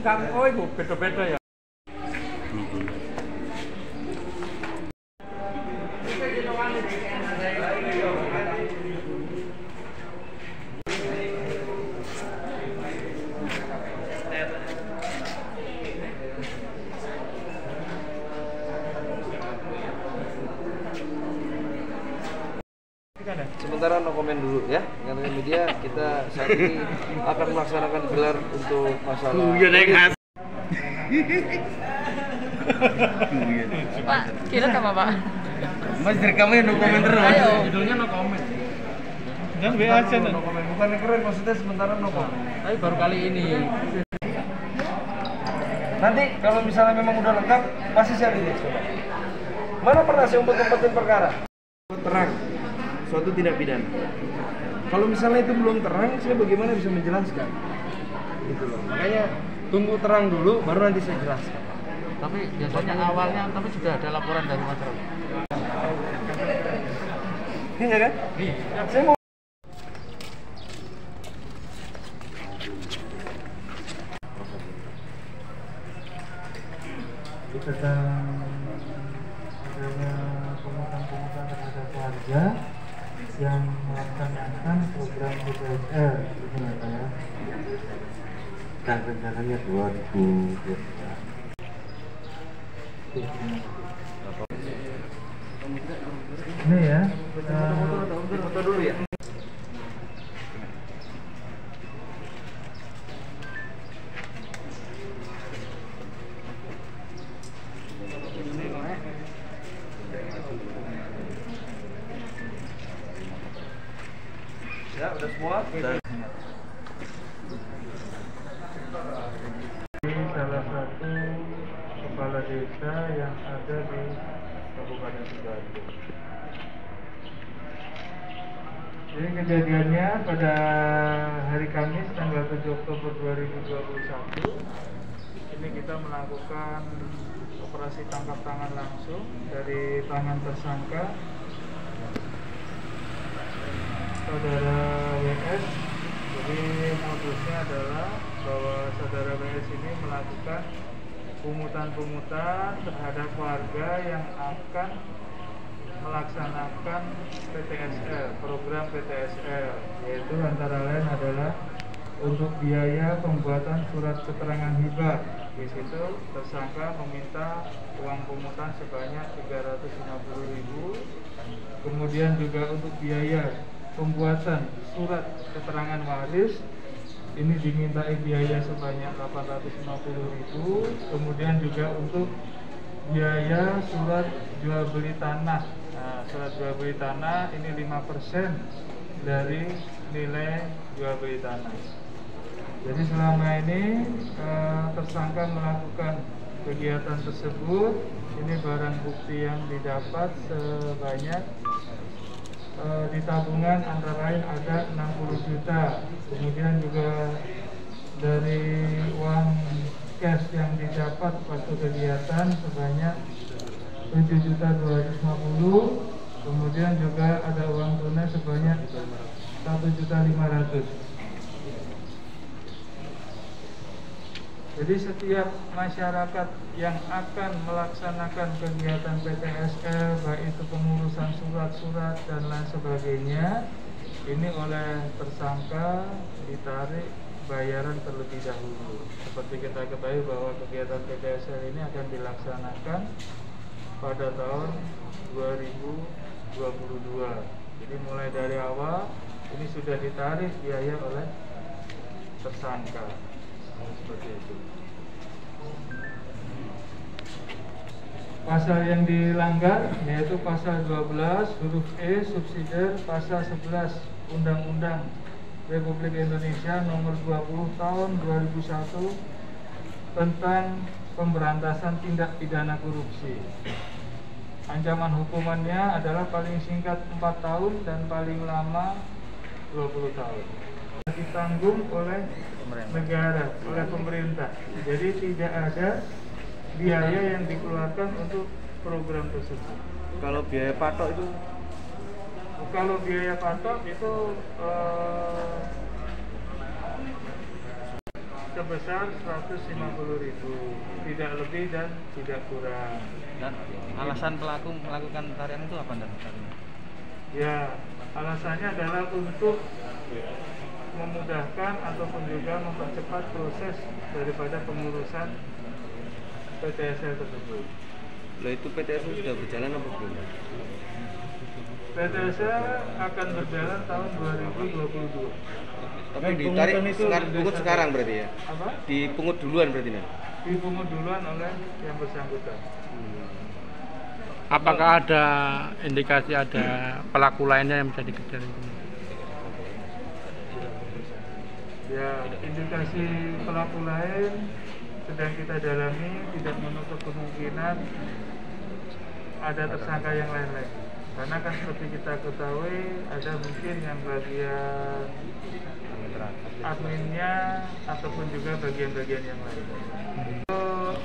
Kang, oh itu beda-beda ya. Sementara no komen dulu ya, karena media kita saat ini akan melaksanakan gelar untuk masalah. Pak, kira apa Pak? Mas direkamnya no komen terus. Ayo. Judulnya no comment. Dan WA aja no komen, bukan keren maksudnya sementara no komen. Tapi baru kali ini. Nanti kalau misalnya memang udah lengkap, masih saya lihat coba. Mana pernah saya untuk tempetin perkara? Terang, suatu tindak pidana. Kalau misalnya itu belum terang, saya bagaimana bisa menjelaskan? Gitu loh. Makanya tunggu terang dulu, baru nanti saya jelaskan. Tapi biasanya awalnya tapi sudah ada laporan dari masyarakat. Iya kan? Iya. Saya mau tentang adanya pemungutan terhadap warga yang melaksanakan program PPSL itu ya. Dan rencananya 2022. Ini ya, foto dulu ya. Ya, udah semua? Udah. Salah satu kepala desa yang ada di Kabupaten Sidoarjo. Jadi kejadiannya pada hari Kamis tanggal 7 Oktober 2021 ini kita melakukan operasi tangkap tangan langsung dari tangan tersangka saudara WS. Jadi modusnya adalah bahwa saudara WS ini melakukan pungutan-pungutan terhadap warga yang akan melaksanakan PTSL, program PTSL, yaitu antara lain adalah untuk biaya pembuatan surat keterangan hibah. Di situ tersangka meminta uang pungutan sebanyak 350.000. Kemudian juga untuk biaya pembuatan surat keterangan waris ini dimintai biaya sebanyak 850.000. Kemudian juga untuk biaya surat jual beli tanah. Nah, surat jual beli tanah ini 5% dari nilai jual beli tanah. Jadi selama ini tersangka melakukan kegiatan tersebut. Ini barang bukti yang didapat sebanyak di tabungan antara lain ada 60 juta. Kemudian juga dari uang cash yang didapat waktu kegiatan sebanyak 7.250.000. Kemudian juga ada uang tunai sebanyak 1.500.000. Jadi setiap masyarakat yang akan melaksanakan kegiatan PTSL, baik itu pengurusan surat-surat dan lain sebagainya, ini oleh tersangka ditarik bayaran terlebih dahulu. Seperti kita ketahui bahwa kegiatan PTSL ini akan dilaksanakan pada tahun 2022. Jadi mulai dari awal ini sudah ditarik biaya oleh tersangka. Seperti itu. Pasal yang dilanggar yaitu pasal 12 huruf E subsidiar pasal 11 Undang-Undang Republik Indonesia nomor 20 tahun 2001 tentang pemberantasan tindak pidana korupsi. Ancaman hukumannya adalah paling singkat 4 tahun dan paling lama 20 tahun. Ditanggung oleh negara, oleh pemerintah. Jadi tidak ada biaya yang dikeluarkan untuk program tersebut. Kalau biaya patok itu Kalau biaya patok itu sebesar 150.000, tidak lebih dan tidak kurang. Dan alasan pelaku melakukan tarian itu apa dan? Ya, alasannya adalah untuk memudahkan ataupun juga mempercepat proses daripada pengurusan PTSL tersebut. Loh, itu PTSL sudah berjalan apa belum? PTSL akan berjalan tahun 2022. Tapi ditarik pungut sekarang berarti ya? Apa? Dipungut duluan berarti nih? Dipungut duluan oleh yang bersangkutan. Apakah ada indikasi ada pelaku lainnya yang bisa dikejar? Ya, indikasi pelaku lain sedang kita dalami, tidak menutup kemungkinan ada tersangka yang lain lagi. Karena kan seperti kita ketahui, ada mungkin yang bagian adminnya ataupun juga bagian-bagian yang lain.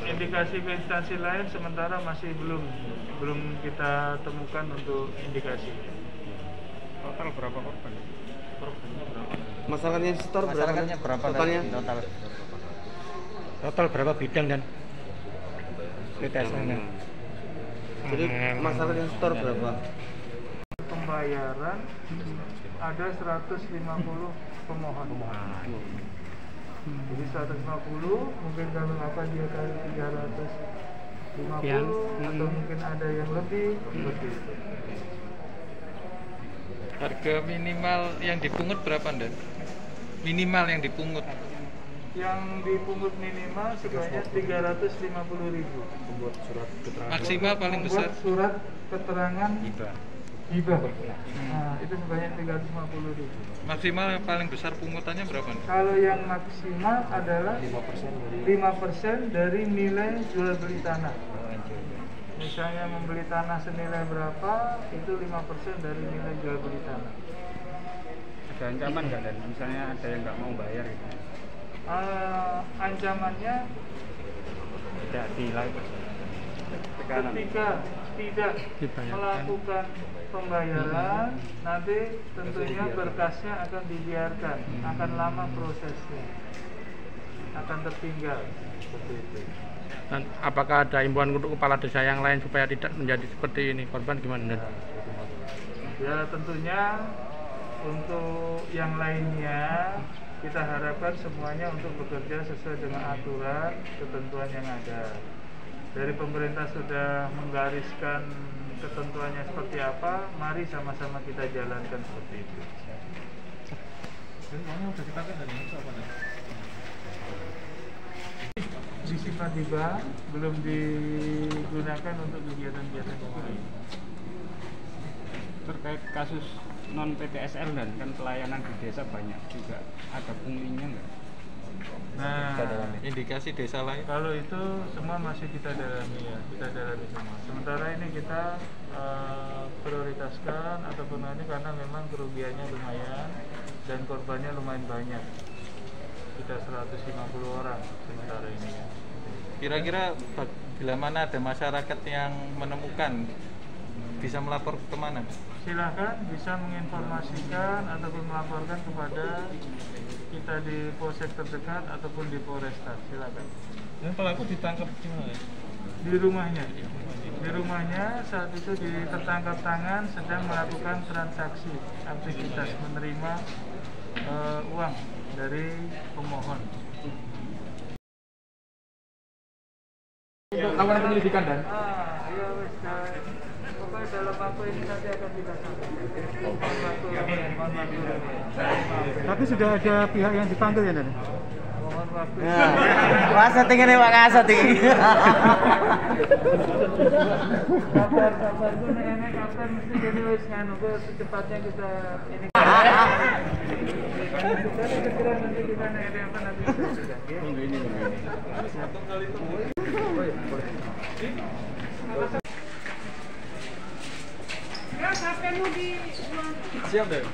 Indikasi ke instansi lain sementara masih belum kita temukan untuk indikasi. Total berapa korban? Masalahnya setor berapa? Totalnya? Total berapa bidang dan PTSL-nya? Jadi masalahnya setor berapa? Pembayaran ada 150 pemohon. Jadi 150, mungkin kalau apa dia kali 350 atau mungkin ada yang lebih seperti itu. Harga minimal yang dipungut berapa, Dan? Minimal yang dipungut. Yang dipungut minimal sebanyak 350.000. Membuat surat keterangan. Maksimal paling besar. Membuat surat keterangan Hibah. Nah, itu sebanyak 350.000. Maksimal yang paling besar pungutannya berapa? Kalau yang maksimal adalah 5% dari nilai jual beli tanah. Misalnya membeli tanah senilai berapa, itu 5% dari nilai jual beli tanah. Ada ancaman nggak, dan misalnya ada yang nggak mau bayar gitu? Ancamannya Tidak dilakukan. ketika tidak melakukan pembayaran, nanti tentunya berkasnya akan dibiarkan, akan lama prosesnya, akan tertinggal seperti itu. Dan apakah ada imbauan untuk kepala desa yang lain supaya tidak menjadi seperti ini? Korban gimana? Ya, tentunya untuk yang lainnya kita harapkan semuanya untuk bekerja sesuai dengan aturan ketentuan yang ada. Dari pemerintah sudah menggariskan ketentuannya seperti apa, mari sama-sama kita jalankan seperti itu. Uangnya udah dipakai dari apa? Disimpan di bank, belum digunakan untuk kegiatan-kegiatan yang lain. Terkait kasus non PTSL dan kan pelayanan di desa banyak juga, ada punglinya nggak? Nah, Indikasi desa lain. kalau itu semua masih kita dalami ya, kita dalami semua. Sementara ini kita prioritaskan ataupun ini karena memang kerugiannya lumayan dan korbannya lumayan banyak. Kita 150 orang sementara ini ya. Kira-kira bila mana ada masyarakat yang menemukan, bisa melapor kemana? Silakan bisa menginformasikan ataupun melaporkan kepada kita di polsek terdekat ataupun di Polresta. Silakan. Dan pelaku ditangkap di mana? Di rumahnya. Di rumahnya saat itu tertangkap tangan sedang melakukan transaksi aktivitas menerima uang dari pemohon. Untuk lakukan penyelidikan dan Ya wes, pokoknya dalam waktu ini nanti akan kita sampaikan. tapi sudah ada pihak yang dipanggil ya, Dan? Mohon waktu. Masa tinggal Pak Kasat iki. Kabar gue nek kabar mesti jadi wis nganu kok secepatnya kita ini. Kita nanti kita ada apa nanti kita minggu ini. Ya, sampai mau di Siap deh.